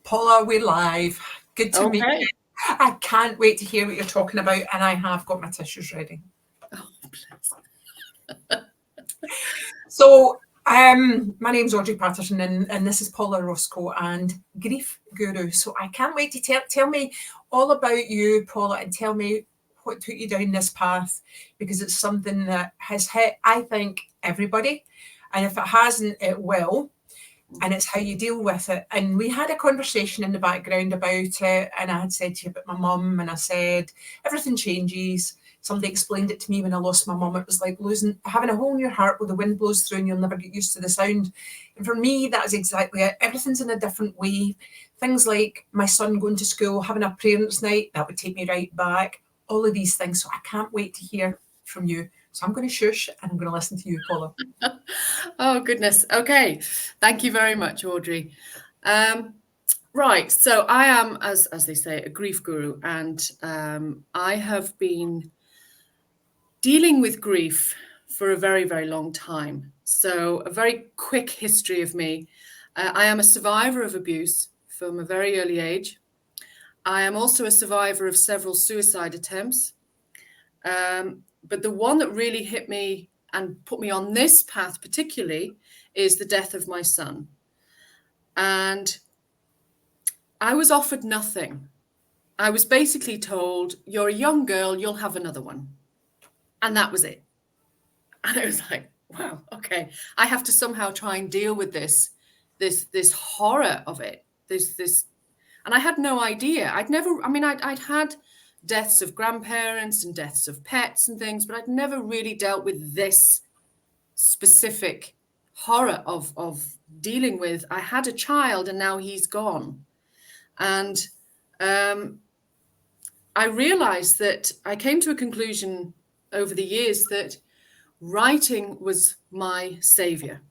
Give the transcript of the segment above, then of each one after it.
Paula, we're live. Good to meet Okay. you. I can't wait to hear what you're talking about, and I have got my tissues ready. Oh, bless. So, my name's Audrey Patterson, and this is Paula Roscoe and Grief Guru. So, I can't wait to tell me all about you, Paula, and tell me what took you down this path, because it's something that has hit, I think, everybody. And if it hasn't, it will. And it's how you deal with it. And we had a conversation in the background about it, and I had said to you about my mum, and I said everything changes. Somebody explained it to me when I lost my mum. It was like having a hole in your heart where the wind blows through and you'll never get used to the sound. And for me, that is exactly it. Everything's in a different way. Things like my son going to school, having a parents' night, that would take me right back. All of these things. So I can't wait to hear from you. So I'm going to shush and I'm going to listen to you, Paula. Oh, goodness. Okay. Thank you very much, Audrey. Right. So I am, as they say, a grief guru, and I have been dealing with grief for a very, very long time. So a very quick history of me. I am a survivor of abuse from a very early age. I am also a survivor of several suicide attempts. But the one that really hit me and put me on this path particularly is the death of my son. And I was offered nothing. I was basically told, you're a young girl, you'll have another one. And that was it. And I was like, wow, okay. I have to somehow try and deal with this horror of it. And I had no idea. I'd had deaths of grandparents and deaths of pets and things, but I'd never really dealt with this specific horror of dealing with. I had a child and now he's gone. And I realized that I came to a conclusion over the years that writing was my savior.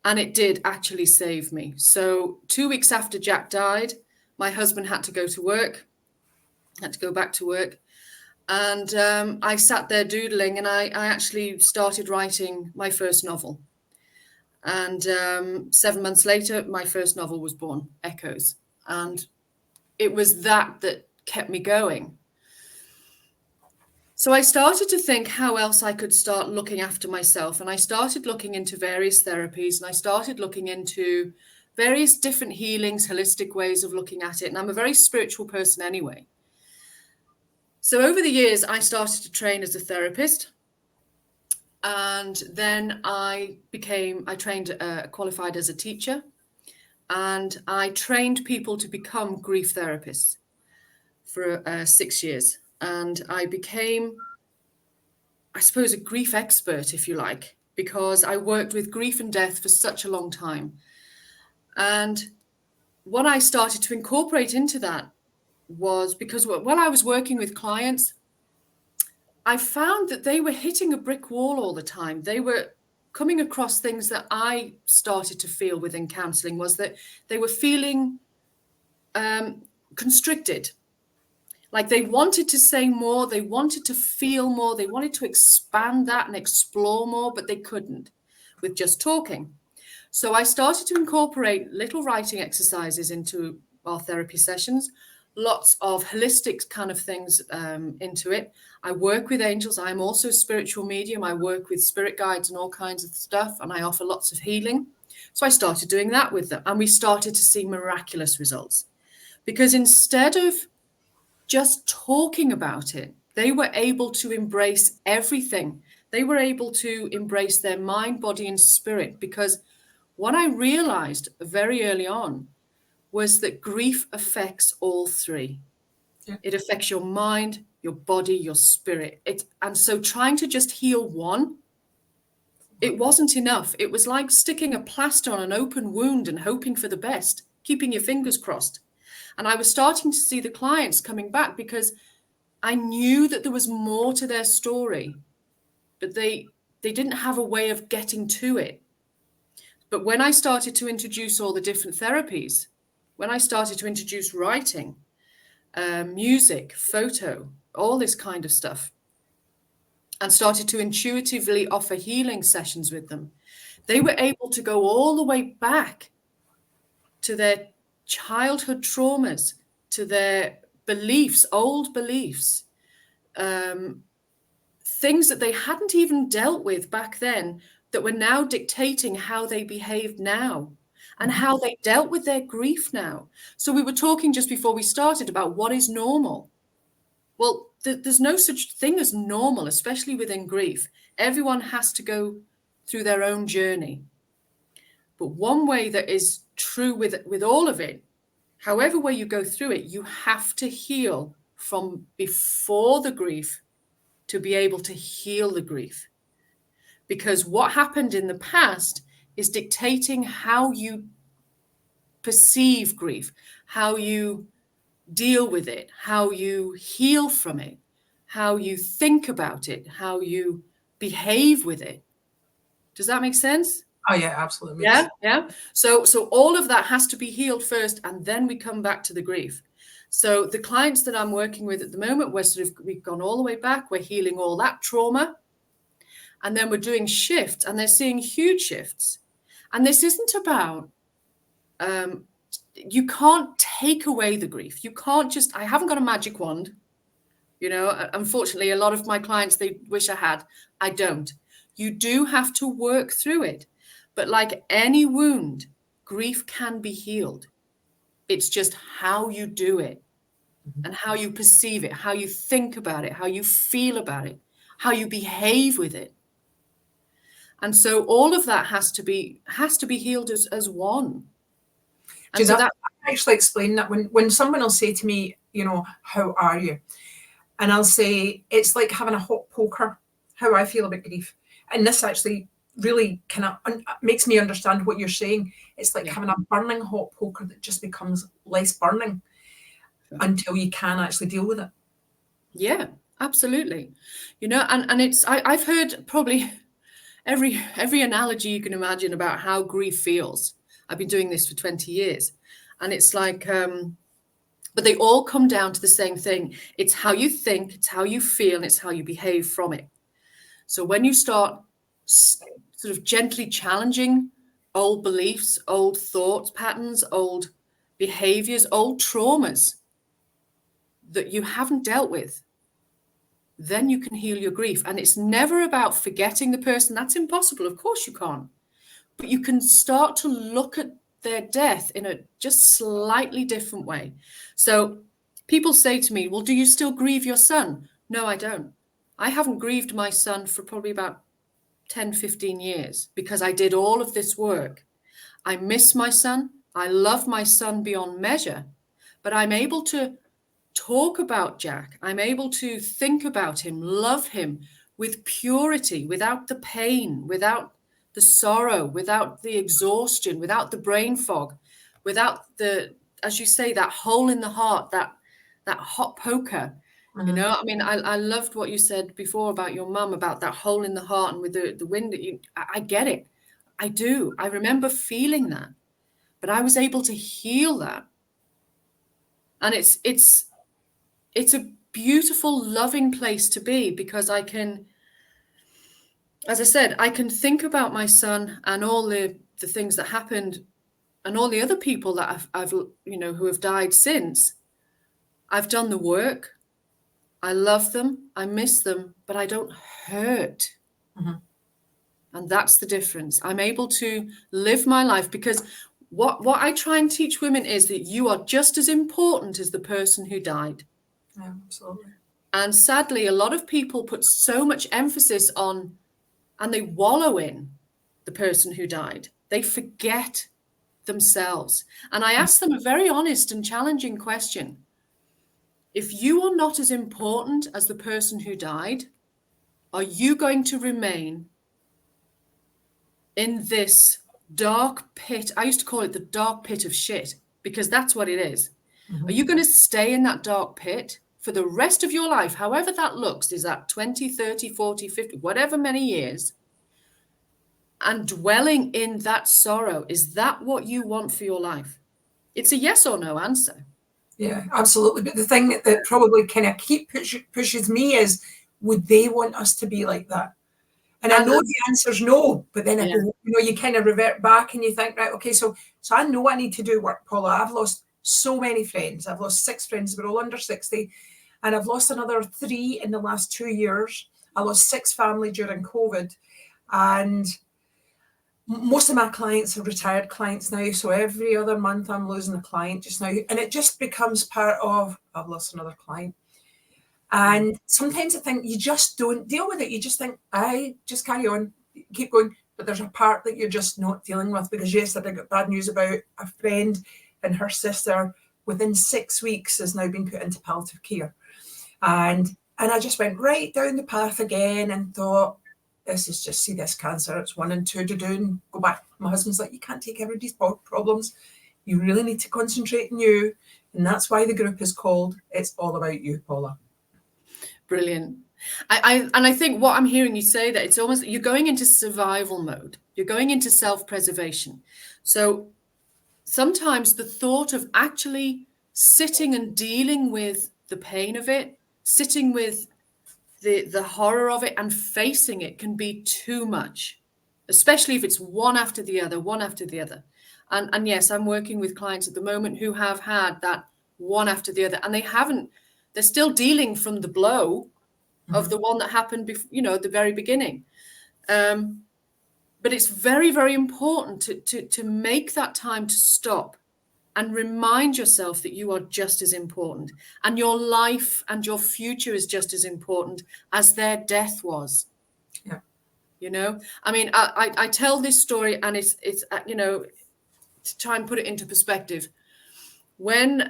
And it did actually save me. So 2 weeks after Jack died, my husband had to go back to work. And I sat there doodling, and I actually started writing my first novel. And 7 months later, my first novel was born, Echoes. And it was that kept me going. So I started to think how else I could start looking after myself. And I started looking into various therapies, and I started looking into various different healings, holistic ways of looking at it. And I'm a very spiritual person anyway. So over the years, I started to train as a therapist. And then I trained qualified as a teacher. And I trained people to become grief therapists for 6 years. And I became, I suppose, a grief expert, if you like, because I worked with grief and death for such a long time. And what I started to incorporate into that was because while I was working with clients, I found that they were hitting a brick wall all the time. They were coming across things that I started to feel within counseling, was that they were feeling constricted. Like they wanted to say more, they wanted to feel more, they wanted to expand that and explore more, but they couldn't with just talking. So I started to incorporate little writing exercises into our therapy sessions, lots of holistic kind of things into it. I work with angels. I'm also a spiritual medium. I work with spirit guides and all kinds of stuff, and I offer lots of healing. So I started doing that with them, and we started to see miraculous results. Because instead of just talking about it, they were able to embrace everything. They were able to embrace their mind, body, and spirit. Because what I realized very early on was that grief affects all three. Yeah. It affects your mind, your body, your spirit. And so trying to just heal one, it wasn't enough. It was like sticking a plaster on an open wound and hoping for the best, keeping your fingers crossed. And I was starting to see the clients coming back because I knew that there was more to their story, but they didn't have a way of getting to it. But when I started to introduce all the different therapies, when I started to introduce writing, music, photo, all this kind of stuff, and started to intuitively offer healing sessions with them, they were able to go all the way back to their childhood traumas, to their beliefs, old beliefs, things that they hadn't even dealt with back then that were now dictating how they behaved now and how they dealt with their grief now. So we were talking just before we started about what is normal. Well, there's no such thing as normal, especially within grief. Everyone has to go through their own journey. But one way that is true with all of it, however way you go through it, you have to heal from before the grief to be able to heal the grief. Because what happened in the past is dictating how you perceive grief, how you deal with it, how you heal from it, how you think about it, how you behave with it. Does that make sense? Oh yeah, absolutely. Yeah. So all of that has to be healed first, and then we come back to the grief. So the clients that I'm working with at the moment, we've gone all the way back. We're healing all that trauma, and then we're doing shifts, and they're seeing huge shifts. And this isn't about you can't take away the grief. You can't just, I haven't got a magic wand. You know, unfortunately, a lot of my clients, they wish I had. I don't. You do have to work through it. But like any wound, grief can be healed. It's just how you do it and how you perceive it, how you think about it, how you feel about it, how you behave with it. And so all of that has to be healed as one. And I actually explain that when someone will say to me, you know, how are you? And I'll say, it's like having a hot poker, how I feel about grief. And this actually really kind of makes me understand what you're saying. It's like having a burning hot poker that just becomes less burning until you can actually deal with it. Yeah, absolutely. You know, and it's, I've heard probably every analogy you can imagine about how grief feels. I've been doing this for 20 years. And it's like, but they all come down to the same thing. It's how you think, it's how you feel, and it's how you behave from it. So when you start sort of gently challenging old beliefs, old thoughts patterns, old behaviors, old traumas that you haven't dealt with, then you can heal your grief. And it's never about forgetting the person. That's impossible. Of course you can't. But you can start to look at their death in a just slightly different way. So people say to me, well, do you still grieve your son? No, I don't. I haven't grieved my son for probably about 10, 15 years because I did all of this work. I miss my son. I love my son beyond measure, but I'm able to talk about Jack. I'm able to think about him, love him with purity, without the pain, without the sorrow, without the exhaustion, without the brain fog, without the, as you say, that hole in the heart, that hot poker. You know, I mean, I loved what you said before about your mum, about that hole in the heart and with the wind that you, I get it. I do. I remember feeling that, but I was able to heal that. And it's a beautiful, loving place to be, because I can, as I said, I can think about my son and all the things that happened and all the other people that I've you know, who have died since. I've done the work. I love them. I miss them, but I don't hurt. And that's the difference. I'm able to live my life, because what I try and teach women is that you are just as important as the person who died. Yeah, absolutely. And sadly, a lot of people put so much emphasis on, and they wallow in the person who died. They forget themselves. And I ask them a very honest and challenging question. If you are not as important as the person who died, are you going to remain in this dark pit? I used to call it the dark pit of shit, because that's what it is. Are you going to stay in that dark pit for the rest of your life, however that looks? Is that 20, 30, 40, 50, whatever many years, and dwelling in that sorrow? Is that what you want for your life? It's a yes or no answer. Yeah, absolutely. But the thing that probably kind of pushes me is, would they want us to be like that? And I know the answer's no, but then I Yeah. go, you kind of revert back and you think, right, okay, so I know I need to do work, Paula. I've lost so many friends. I've lost 6 friends. We're all under 60. And I've lost another 3 in the last 2 years. I lost 6 family during COVID. And most of my clients are retired clients now. So every other month I'm losing a client just now. And it just becomes part of, I've lost another client. And sometimes I think you just don't deal with it. You just think, I just carry on, keep going. But there's a part that you're just not dealing with, because yesterday I got bad news about a friend and her sister within 6 weeks has now been put into palliative care. And I just went right down the path again and thought, this is just, see this cancer, it's 1 and 2 to do and go back. My husband's like, you can't take everybody's problems. You really need to concentrate on you. And that's why the group is called It's All About You, Paula. Brilliant. I think what I'm hearing you say, that it's almost, you're going into survival mode. You're going into self-preservation. So sometimes the thought of actually sitting and dealing with the pain of it, sitting with the horror of it and facing it can be too much, especially if it's one after the other, one after the other. And yes, I'm working with clients at the moment who have had that one after the other, and they're still dealing from the blow of the one that happened before, at the very beginning. But it's very, very important to make that time to stop and remind yourself that you are just as important, and your life and your future is just as important as their death was. Yeah. I mean, I tell this story, and it's to try and put it into perspective. When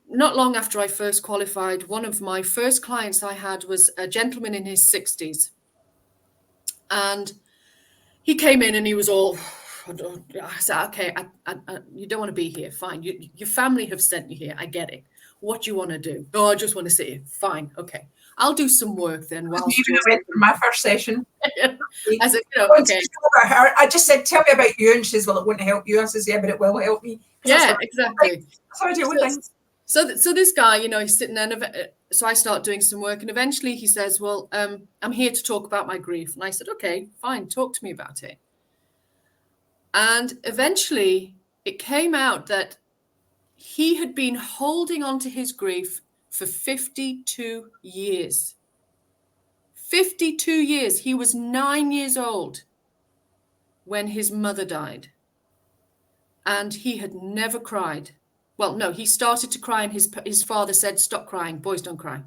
not long after I first qualified, one of my first clients I had was a gentleman in his 60s. And he came in and he was all, I said, okay, you don't want to be here. Fine. Your family have sent you here. I get it. What do you want to do? Oh, I just want to sit here. Fine. Okay. I'll do some work then. Whilst even I went for my first session. I said, okay. I just said, tell me about you. And she says, well, it wouldn't help you. I says, yeah, but it will help me. Yeah, exactly. That's how I deal with things. So this guy, he's sitting there. So I start doing some work, and eventually he says, well, I'm here to talk about my grief. And I said, okay, fine. Talk to me about it. And eventually it came out that he had been holding on to his grief for 52 years. 52 years. He was 9 years old when his mother died. And he had never cried. Well, no, he started to cry, and his father said, stop crying, boys don't cry.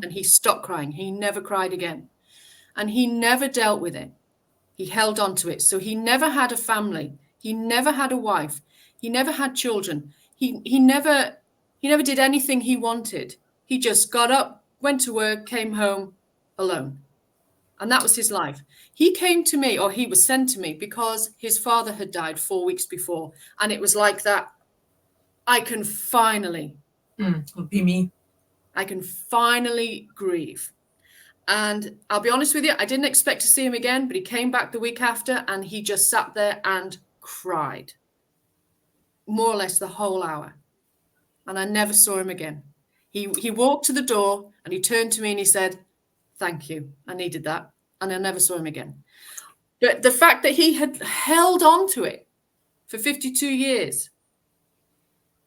And he stopped crying. He never cried again. And he never dealt with it. He held on to it. So he never had a family. He never had a wife. He never had children. He never did anything he wanted. He just got up, went to work, came home alone. And that was his life. He came to me, or he was sent to me, because his father had died 4 weeks before. And it was like that. I can finally. It'll be me. I can finally grieve. And I'll be honest with you, I didn't expect to see him again, but he came back the week after, and he just sat there and cried. More or less the whole hour. And I never saw him again. He walked to the door and he turned to me and he said, thank you. I needed that. And I never saw him again. But the fact that he had held on to it for 52 years,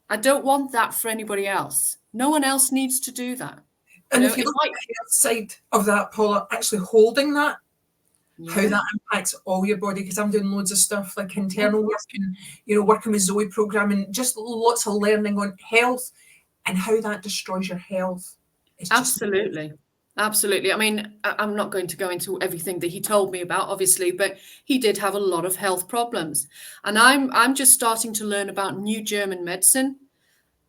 I don't want that for anybody else. No one else needs to do that. And if you look at the outside of that, Paula, actually holding that, how that impacts all your body, because I'm doing loads of stuff like internal work and, working with Zoe programming, just lots of learning on health and how that destroys your health. It's Absolutely. Absolutely. I mean, I'm not going to go into everything that he told me about, obviously, but he did have a lot of health problems. And I'm just starting to learn about new German medicine.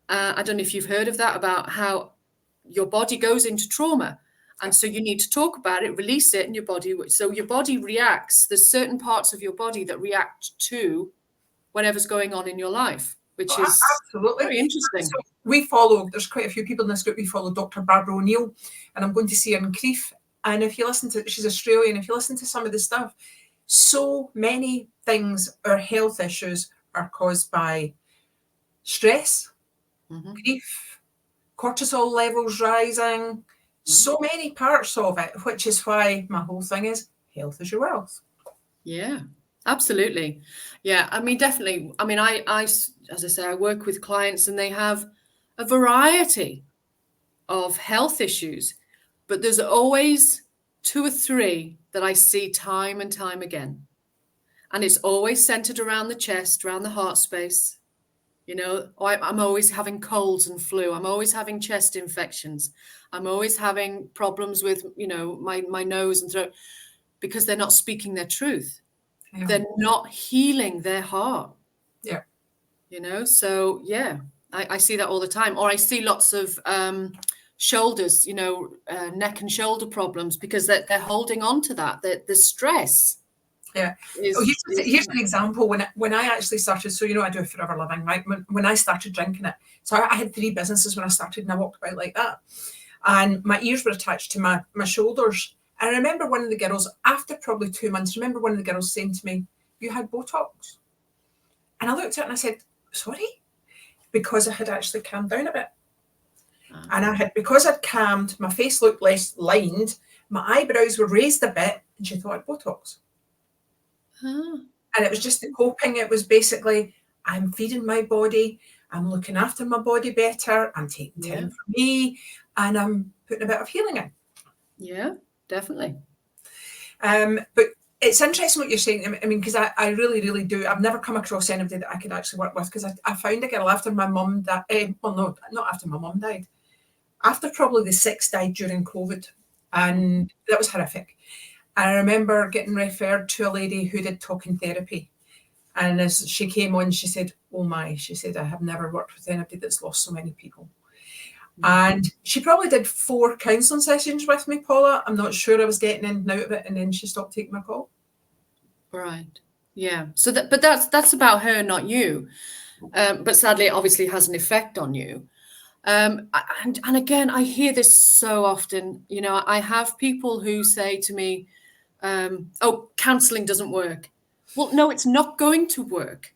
I don't know if you've heard of that, about how your body goes into trauma. And so you need to talk about it, release it in your body. So your body reacts. There's certain parts of your body that react to whatever's going on in your life, which is absolutely very interesting. So there's quite a few people in this group. We follow Dr. Barbara O'Neill, and I'm going to see her in Crieff. And if you listen to, she's Australian, if you listen to some of the stuff, so many things, our health issues are caused by stress, grief, cortisol levels rising, so many parts of it, which is why my whole thing is health is your wealth. Yeah, absolutely. Yeah, I mean, definitely. I mean, as I say, I work with clients and they have a variety of health issues, but there's always 2 or 3 that I see time and time again. And it's always centered around the chest, around the heart space. You know, I'm always having colds and flu. I'm always having chest infections. I'm always having problems with, my nose and throat because they're not speaking their truth. Yeah. They're not healing their heart. Yeah. So yeah, I see that all the time. Or I see lots of shoulders, neck and shoulder problems because they're holding on to that. The stress. Yeah. Here's an example. When I actually started, so I do a forever living, right? When I started drinking it, so I had 3 businesses when I started, and I walked about like that, and my ears were attached to my shoulders. And I remember one of the girls, after probably 2 months, one of the girls saying to me, "You had Botox?" And I looked at it and I said, "Sorry," because I had actually calmed down a bit, and because I'd calmed, my face looked less lined, my eyebrows were raised a bit, and she thought I had Botox. And it was just the coping. It was basically, I'm feeding my body, I'm looking after my body better, I'm taking time for me, and I'm putting a bit of healing in. Yeah, definitely. But it's interesting what you're saying. I mean, because I really, really do. I've never come across anybody that I could actually work with, because I found a girl after my mum died. Well, no, not after my mum died. After probably the 6 died during COVID, and that was horrific. I remember getting referred to a lady who did talking therapy. And as she came on, she said, "Oh my," she said, "I have never worked with anybody that's lost so many people." And she probably did 4 counselling sessions with me, Paula. I'm not sure I was getting in and out of it. And then she stopped taking my call. Right. Yeah. So but that's about her, not you. But sadly, it obviously has an effect on you. And again, I hear this so often. I have people who say to me, "Oh, counselling doesn't work." Well, no, it's not going to work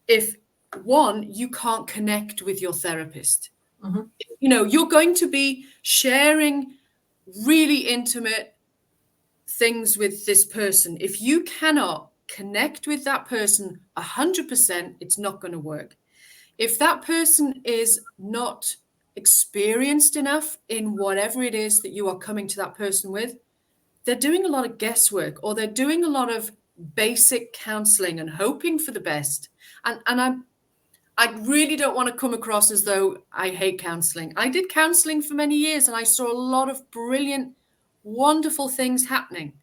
if, one, you can't connect with your therapist. Mm-hmm. You're going to be sharing really intimate things with this person. If you cannot connect with that person 100%, it's not going to work. If that person is not experienced enough in whatever it is that you are coming to that person with, they're doing a lot of guesswork, or they're doing a lot of basic counseling and hoping for the best. And I really don't want to come across as though I hate counseling. I did counseling for many years and I saw a lot of brilliant, wonderful things happening.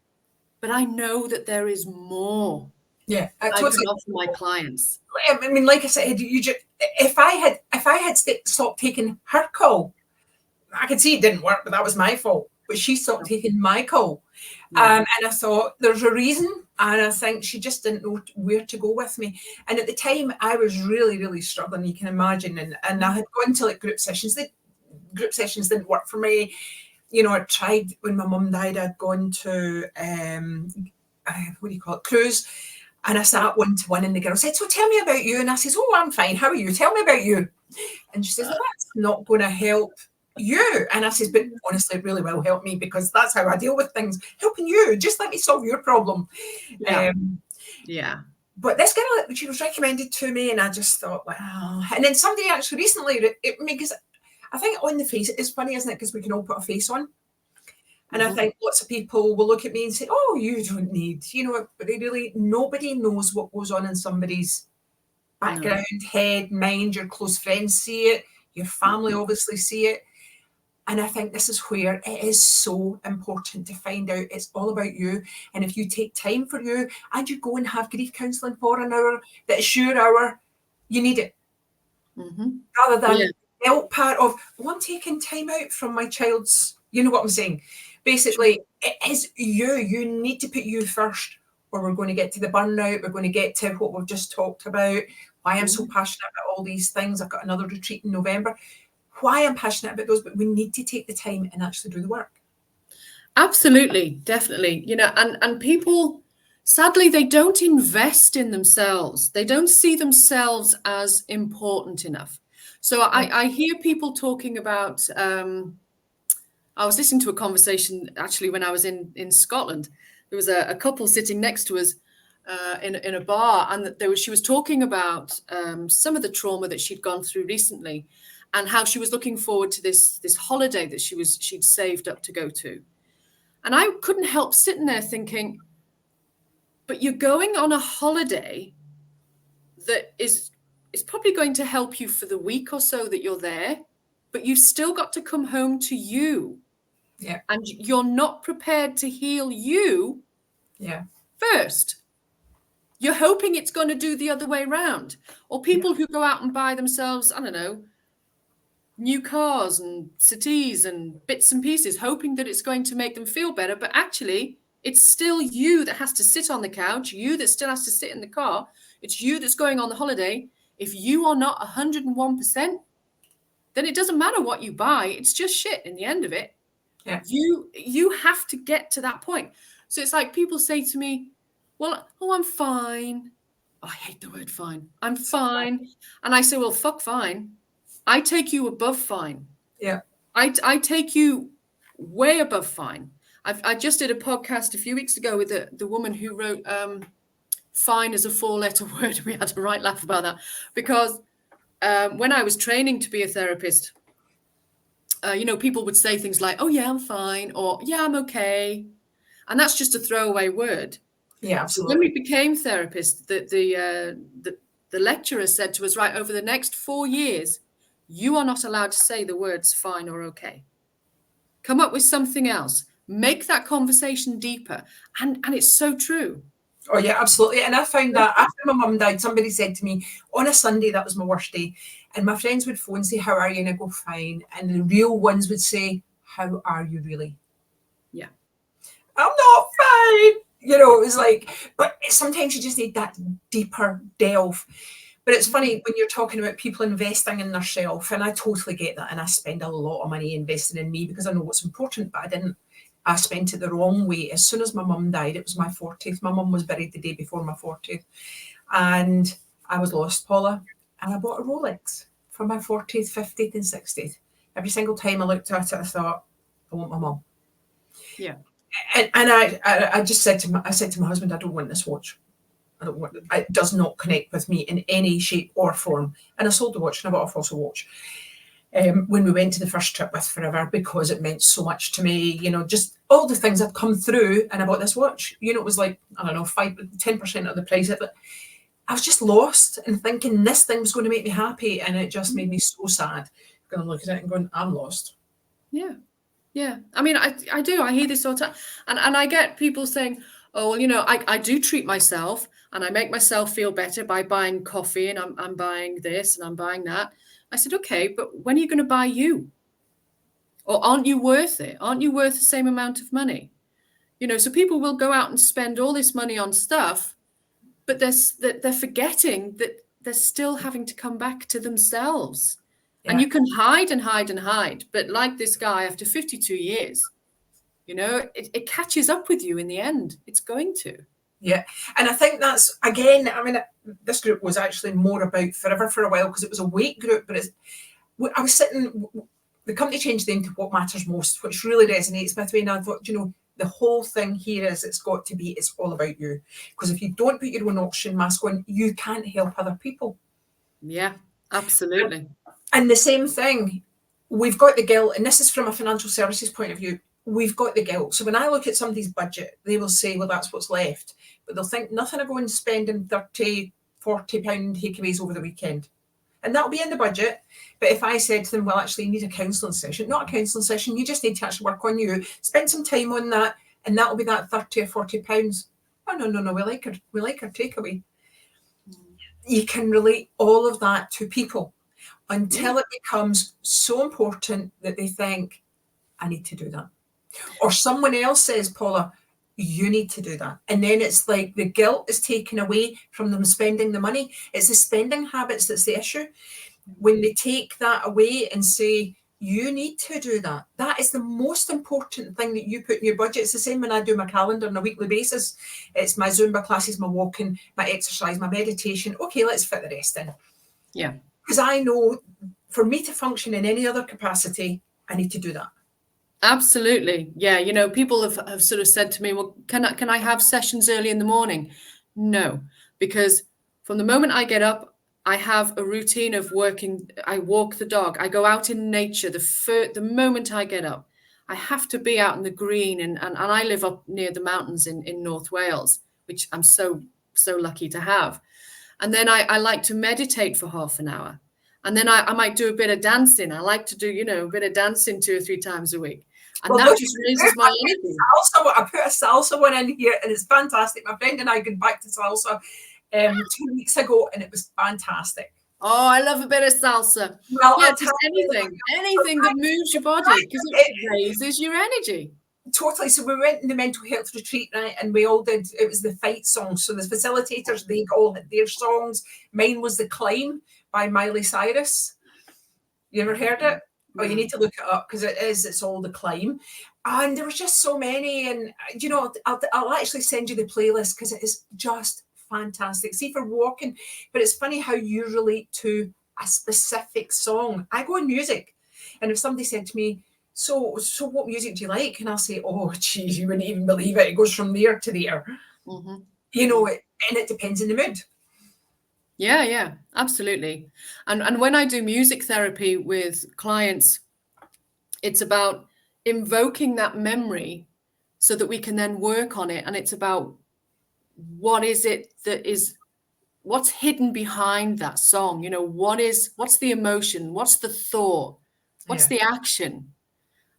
But I know that there is more Yeah, I can offer my clients. I mean, like I said, if I had stopped taking her call, I could see it didn't work, but that was my fault. But she stopped taking my call. And I thought, there's a reason. And I think she just didn't know where to go with me. And at the time, I was really, really struggling, you can imagine. And I had gone to group sessions. Group sessions didn't work for me. I tried when my mum died, I'd gone to, what do you call it, cruise. And I sat 1-to-1 and the girl said, "So tell me about you." And I says, "Oh, I'm fine. How are you? Tell me about you." And she says, "Well, that's not going to help you." And I says, "But honestly, it really will help me, because that's how I deal with things. Helping you. Just let me solve your problem." Yeah. But this girl, she was recommended to me, and I just thought, wow. And then somebody actually recently, because I think on the face, it's funny, isn't it? Because we can all put a face on. And I think lots of people will look at me and say, "Oh, you don't need," but nobody knows what goes on in somebody's background, head, mind. Your close friends see it. Your family obviously see it. And I think this is where it is so important to find out it's all about you. And if you take time for you and you go and have grief counselling for an hour, that it's your hour, you need it. Rather than the guilt part of, "Oh, I'm taking time out from my child's," you know what I'm saying? Basically, it is you. You need to put you first, or we're going to get to the burnout. We're going to get to what we've just talked about, why I'm so passionate about all these things. I've got another retreat in November. Why I'm passionate about those, but we need to take the time and actually do the work. Absolutely, definitely. And people, sadly, they don't invest in themselves. They don't see themselves as important enough. So I hear people talking about, I was listening to a conversation actually when I was in Scotland. there was a couple sitting next to us in a bar, and she was talking about some of the trauma that she'd gone through recently, and how she was looking forward to this holiday that she'd saved up to go to. And I couldn't help sitting there thinking, but you're going on a holiday that is probably going to help you for the week or so that you're there, but you've still got to come home to you. Yeah. And you're not prepared to heal you first. You're hoping it's going to do the other way around. Or people who go out and buy themselves, I don't know, new cars and settees and bits and pieces, hoping that it's going to make them feel better. But actually, it's still you that has to sit on the couch, you that still has to sit in the car. It's you that's going on the holiday. If you are not 101%, then it doesn't matter what you buy. It's just shit in the end of it. Yeah. You have to get to that point. So it's like people say to me, well, I'm fine. Oh, I hate the word fine. I'm fine. And I say, well, fuck fine. I take you above fine. Yeah. I take you way above fine. I just did a podcast a few weeks ago with the woman who wrote fine as a 4-letter word. We had a right laugh about that because when I was training to be a therapist, people would say things like, oh, yeah, I'm fine, or yeah, I'm okay. And that's just a throwaway word. Yeah, absolutely. When we became therapists, the lecturer said to us, right, over the next 4 years, you are not allowed to say the words fine or okay. Come up with something else. Make that conversation deeper. And it's so true. Oh, yeah, absolutely. And I found that after my mum died, somebody said to me, on a Sunday, that was my worst day. And my friends would phone and say, how are you? And I go, fine. And the real ones would say, how are you really? Yeah. I'm not fine. It was like, but sometimes you just need that deeper delve. But it's funny when you're talking about people investing in themselves, and I totally get that. And I spend a lot of money investing in me because I know what's important, but I spent it the wrong way. As soon as my mum died, it was my 40th. My mum was buried the day before my 40th. And I was lost, Paula. And I bought a Rolex for my 40th, 50th and 60th. Every single time I looked at it, I thought, I want my mum. Yeah. And I just said to my husband, I don't want this watch. I don't want it. It does not connect with me in any shape or form. And I sold the watch and I bought a fossil watch. When we went to the first trip with Forever, because it meant so much to me, just all the things I'd come through, and I bought this watch. It was like, I don't know, 10% of the price of it. I was just lost and thinking this thing was going to make me happy, and it just made me so sad. Going to look at it and going, I'm lost. Yeah. Yeah. I mean, I do. I hear this all the time. And I get people saying, oh, well, I do treat myself and I make myself feel better by buying coffee and I'm buying this and I'm buying that. I said, okay, but when are you going to buy you? Or aren't you worth it? Aren't you worth the same amount of money? So people will go out and spend all this money on stuff, but they're forgetting that they're still having to come back to themselves. Yeah. And you can hide and hide and hide. But like this guy, after 52 years, it catches up with you in the end. It's going to. Yeah. And I think that's, again, this group was actually more about Forever for a while because it was a weight group, but I was sitting, the company changed the name to What Matters Most, which really resonates with me. And I thought, the whole thing here is it's all about you. Because if you don't put your own oxygen mask on, you can't help other people. Yeah, absolutely. And the same thing, we've got the guilt, and this is from a financial services point of view, we've got the guilt. So when I look at somebody's budget, they will say, well, that's what's left. But they'll think nothing of going spending £30, £40 takeaways over the weekend. And that'll be in the budget. But if I said to them, well, actually, you need a counselling session, not a counselling session, you just need to actually work on you, spend some time on that, and that'll be that £30 or £40. Oh, no, we like our takeaway. You can relate all of that to people until it becomes so important that they think, I need to do that. Or someone else says, Paula, you need to do that. And then it's like the guilt is taken away from them spending the money. It's the spending habits that's the issue. When they take that away and say, you need to do that. That is the most important thing that you put in your budget. It's the same when I do my calendar on a weekly basis. It's my Zumba classes, my walking, my exercise, my meditation. Okay, let's fit the rest in. Yeah. Because I know for me to function in any other capacity, I need to do that. Absolutely. Yeah. You know, people have sort of said to me, well, can I have sessions early in the morning? No, because from the moment I get up, I have a routine of working. I walk the dog. I go out in nature. The moment I get up, I have to be out in the green. And I live up near the mountains in North Wales, which I'm so lucky to have. And then I like to meditate for half an hour. And then I might do a bit of dancing. I like to do, you know, a bit of dancing 2 or 3 times a week. And Well, that just raises my energy. I put a salsa one in here, and it's fantastic. My friend and I got back to salsa 2 weeks ago, and it was fantastic. Oh, I love a bit of salsa. Well, Yeah, I'll just tell you, anything that moves your body, because it raises your energy. totally. So we went in the mental health retreat, right, and we all did. It was the fight song. So the facilitators, they all had their songs. Mine was "The Climb" by Miley Cyrus. You ever heard it? Oh, you need to look it up, because it's all "The Climb." And there was just so many. And, you know, I'll actually send you the playlist, because it is just fantastic. See, for walking, but it's funny how you relate to a specific song. I go on music, and if somebody said to me, so what music do you like? And I'll say, oh, geez, you wouldn't even believe it. It goes from there to there. Mm-hmm. You know, and it depends on the mood. Yeah, absolutely. And when I do music therapy with clients, it's about invoking that memory so that we can then work on it. And it's about what is it that is, what's hidden behind that song? You know, what's the emotion? What's the thought? What's the action?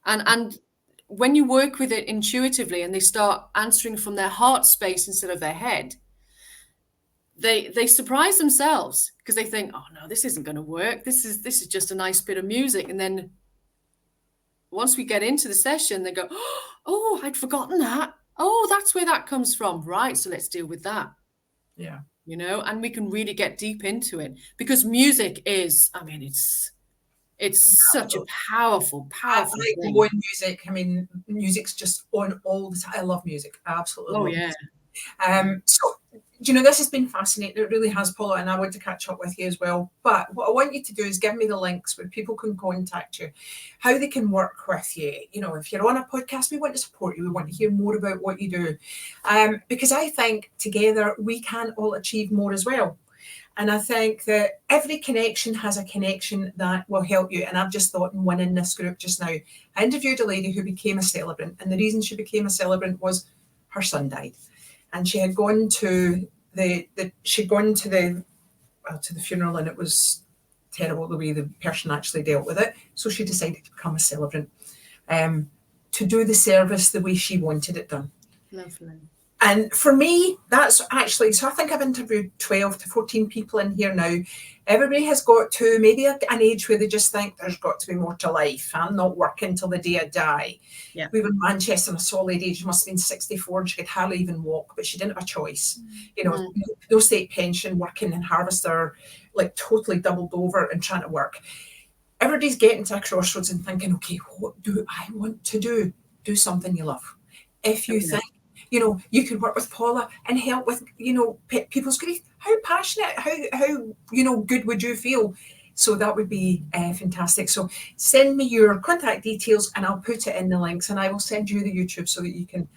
And when you work with it intuitively and they start answering from their heart space instead of their head, they surprise themselves, because they think, oh no, this isn't going to work. This is just a nice bit of music. And then once we get into the session, they go, oh, I'd forgotten that. Oh, that's where that comes from. Right. So let's deal with that. Yeah. You know, and we can really get deep into it, because music is, I mean, it's such a powerful I thing. like more music. I mean, music's just on all the time. I love music. I absolutely love yeah. music. So, you know, this has been fascinating. It really has, Paula, and I want to catch up with you as well. But what I want you to do is give me the links where people can contact you, how they can work with you. You know, if you're on a podcast, we want to support you. We want to hear more about what you do. Because I think together we can all achieve more as well. And I think that every connection has a connection that will help you. And I've just thought in one in this group just now. I interviewed a lady who became a celebrant. And the reason she became a celebrant was her son died. And she had gone to the funeral, and it was terrible the way the person actually dealt with it. So she decided to become a celebrant, to do the service the way she wanted it done. Lovely. And for me, that's actually, so I think I've interviewed 12 to 14 people in here now. Everybody has got to maybe an age where they just think there's got to be more to life. I'm not working till the day I die. Yeah. We were in Manchester, and I saw a lady, she must have been 64, and she could hardly even walk, but she didn't have a choice. You know, no state pension, working in Harvester, like totally doubled over and trying to work. Everybody's getting to a crossroads and thinking, okay, what do I want to do? Do something you love. If you think, you know, you could work with Paula and help with, you know, people's grief, how passionate, how you know, good would you feel? So that would be fantastic. So send me your contact details, and I'll put it in the links, and I will send you the YouTube so that you can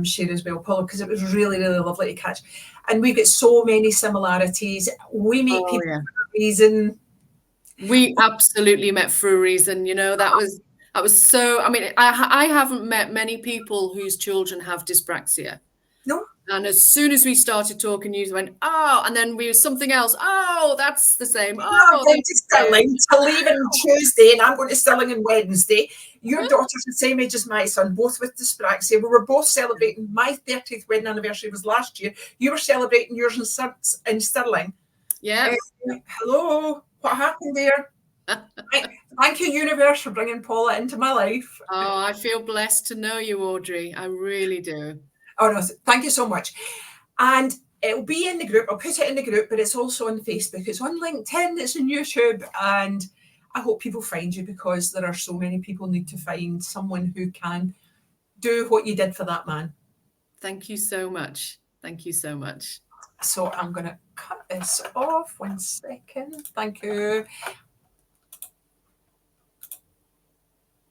share as well, Paula, because it was really, really lovely to catch. And we've got so many similarities. We meet people for a reason. We absolutely met for a reason. You know, that was so, I mean, I haven't met many people whose children have dyspraxia. No. And as soon as we started talking, you went, oh, and then we were something else. Oh, that's the same. Oh, I'm going to Stirling to leave on Tuesday, and I'm going to Stirling on Wednesday. Your daughter's the same age as my son, both with dyspraxia. We were both celebrating. My 30th wedding anniversary was last year. You were celebrating yours in Stirling. Yeah. Hello. What happened there? Thank you, universe, for bringing Paula into my life. Oh, I feel blessed to know you, Audrey. I really do. Oh, no, thank you so much. And it'll be in the group. I'll put it in the group, but it's also on Facebook. It's on LinkedIn. It's on YouTube. And I hope people find you, because there are so many people need to find someone who can do what you did for that man. Thank you so much. Thank you so much. So I'm going to cut this off 1 second. Thank you.